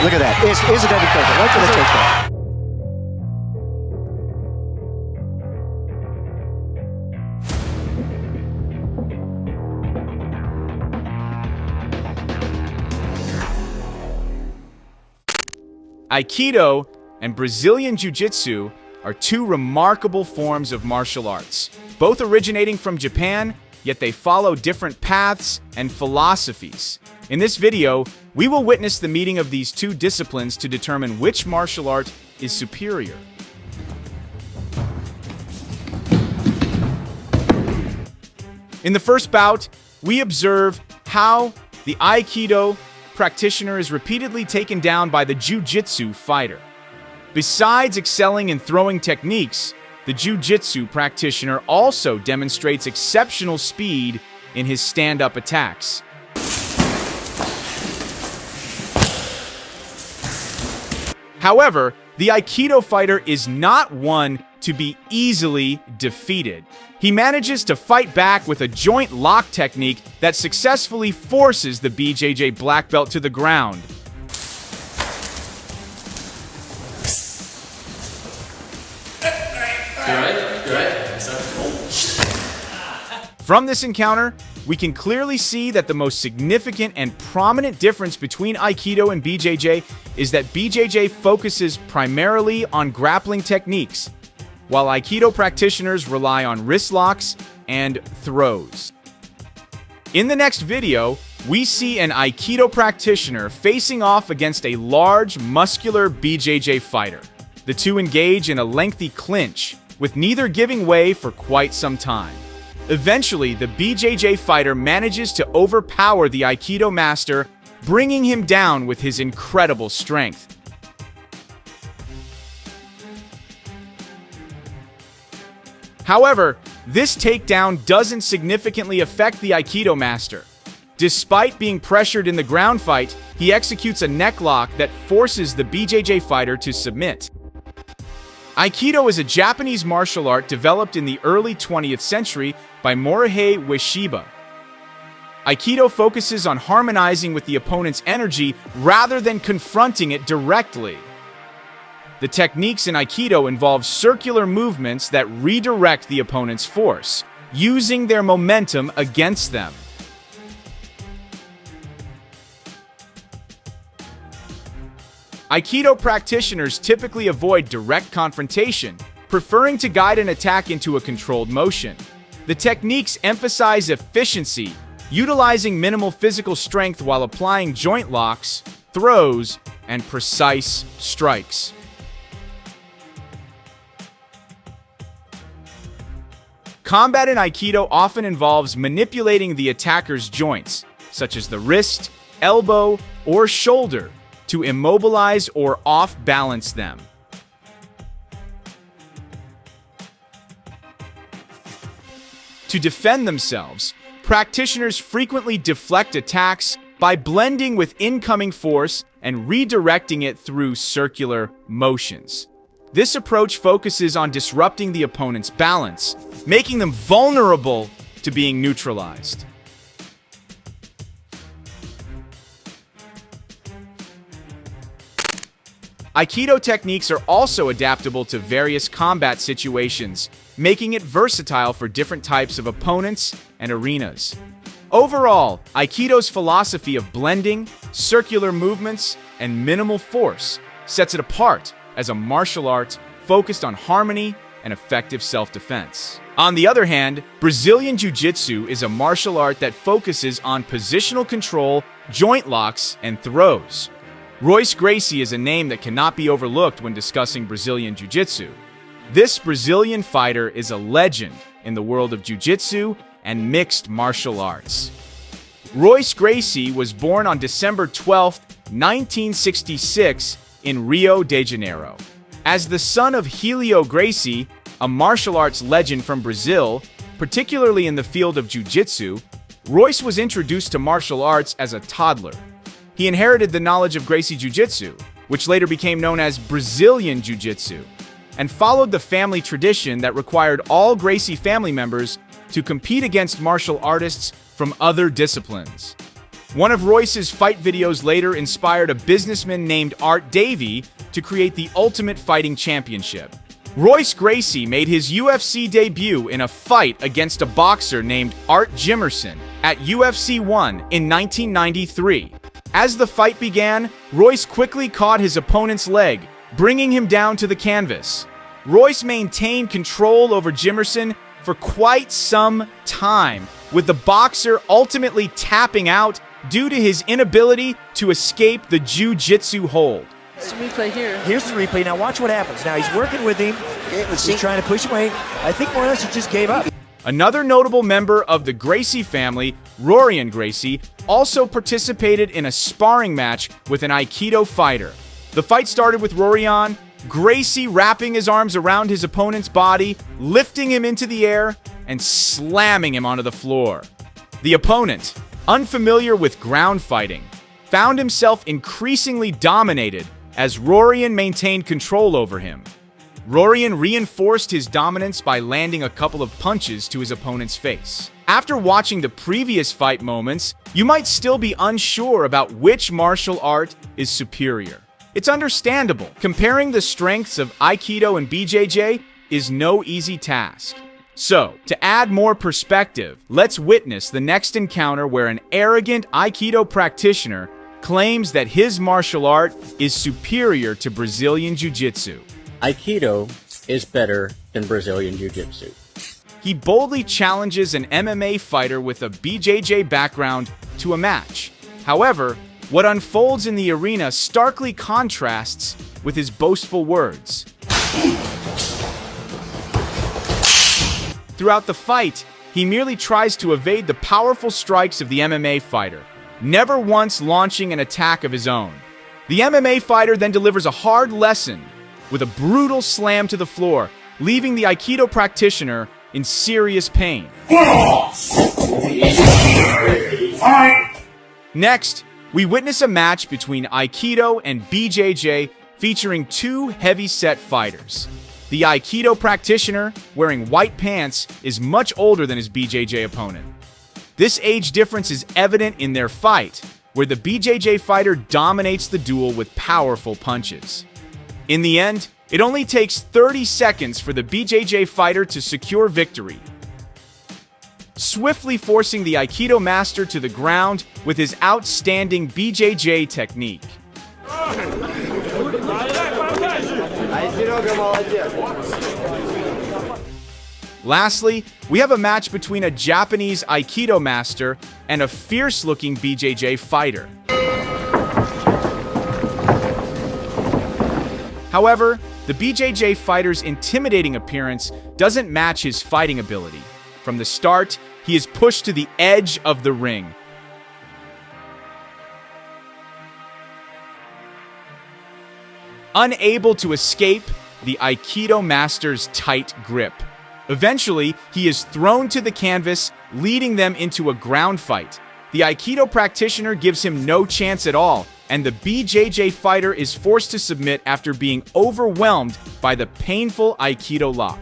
Look at that. Is it David Coker? Right to the takedown. Aikido and Brazilian Jiu Jitsu are two remarkable forms of martial arts, both originating from Japan, yet they follow different paths and philosophies. In this video, we will witness the meeting of these two disciplines to determine which martial art is superior. In the first bout, we observe how the Aikido practitioner is repeatedly taken down by the Jiu Jitsu fighter. Besides excelling in throwing techniques, the Jiu Jitsu practitioner also demonstrates exceptional speed in his stand-up attacks. However, the Aikido fighter is not one to be easily defeated. He manages to fight back with a joint lock technique that successfully forces the BJJ black belt to the ground. From this encounter, we can clearly see that the most significant and prominent difference between Aikido and BJJ is that BJJ focuses primarily on grappling techniques, while Aikido practitioners rely on wrist locks and throws. In the next video, we see an Aikido practitioner facing off against a large, muscular BJJ fighter. The two engage in a lengthy clinch, with neither giving way for quite some time. Eventually, the BJJ fighter manages to overpower the Aikido master, bringing him down with his incredible strength. However, this takedown doesn't significantly affect the Aikido master. Despite being pressured in the ground fight, he executes a neck lock that forces the BJJ fighter to submit. Aikido is a Japanese martial art developed in the early 20th century by Morihei Ueshiba. Aikido focuses on harmonizing with the opponent's energy rather than confronting it directly. The techniques in Aikido involve circular movements that redirect the opponent's force, using their momentum against them. Aikido practitioners typically avoid direct confrontation, preferring to guide an attack into a controlled motion. The techniques emphasize efficiency, utilizing minimal physical strength while applying joint locks, throws, and precise strikes. Combat in Aikido often involves manipulating the attacker's joints, such as the wrist, elbow, or shoulder, to immobilize or off-balance them. To defend themselves, practitioners frequently deflect attacks by blending with incoming force and redirecting it through circular motions. This approach focuses on disrupting the opponent's balance, making them vulnerable to being neutralized. Aikido techniques are also adaptable to various combat situations, making it versatile for different types of opponents and arenas. Overall, Aikido's philosophy of blending, circular movements, and minimal force sets it apart as a martial art focused on harmony and effective self-defense. On the other hand, Brazilian Jiu Jitsu is a martial art that focuses on positional control, joint locks, and throws. Royce Gracie is a name that cannot be overlooked when discussing Brazilian Jiu Jitsu. This Brazilian fighter is a legend in the world of Jiu Jitsu and mixed martial arts. Royce Gracie was born on December 12, 1966, in Rio de Janeiro. As the son of Helio Gracie, a martial arts legend from Brazil, particularly in the field of Jiu Jitsu, Royce was introduced to martial arts as a toddler. He inherited the knowledge of Gracie Jiu Jitsu, which later became known as Brazilian Jiu Jitsu, and followed the family tradition that required all Gracie family members to compete against martial artists from other disciplines. One of Royce's fight videos later inspired a businessman named Art Davie to create the Ultimate Fighting Championship. Royce Gracie made his UFC debut in a fight against a boxer named Art Jimerson at UFC 1 in 1993. As the fight began, Royce quickly caught his opponent's leg, bringing him down to the canvas. Royce maintained control over Jimerson for quite some time, with the boxer ultimately tapping out due to his inability to escape the Jiu Jitsu hold. It's a replay here. Here's the replay. Now watch what happens. Now he's working with him. He's trying to push him away. I think more or less he just gave up. Another notable member of the Gracie family, Rorion Gracie, also participated in a sparring match with an Aikido fighter. The fight started with Rorion Gracie wrapping his arms around his opponent's body, lifting him into the air, and slamming him onto the floor. The opponent, unfamiliar with ground fighting, found himself increasingly dominated as Rorion maintained control over him. Rorion reinforced his dominance by landing a couple of punches to his opponent's face. After watching the previous fight moments, you might still be unsure about which martial art is superior. It's understandable. Comparing the strengths of Aikido and BJJ is no easy task. So, to add more perspective, let's witness the next encounter where an arrogant Aikido practitioner claims that his martial art is superior to Brazilian Jiu Jitsu. Aikido is better than Brazilian Jiu Jitsu. He boldly challenges an MMA fighter with a BJJ background to a match. However, what unfolds in the arena starkly contrasts with his boastful words. Throughout the fight, he merely tries to evade the powerful strikes of the MMA fighter, never once launching an attack of his own. The MMA fighter then delivers a hard lesson with a brutal slam to the floor, leaving the Aikido practitioner in serious pain. Next, we witness a match between Aikido and BJJ featuring two heavy-set fighters. The Aikido practitioner, wearing white pants, is much older than his BJJ opponent. This age difference is evident in their fight, where the BJJ fighter dominates the duel with powerful punches. In the end, it only takes 30 seconds for the BJJ fighter to secure victory, swiftly forcing the Aikido master to the ground with his outstanding BJJ technique. Lastly, we have a match between a Japanese Aikido master and a fierce-looking BJJ fighter. However, the BJJ fighter's intimidating appearance doesn't match his fighting ability. From the start, he is pushed to the edge of the ring. Unable to escape the Aikido master's tight grip. Eventually, he is thrown to the canvas, leading them into a ground fight. The Aikido practitioner gives him no chance at all, and the BJJ fighter is forced to submit after being overwhelmed by the painful Aikido lock.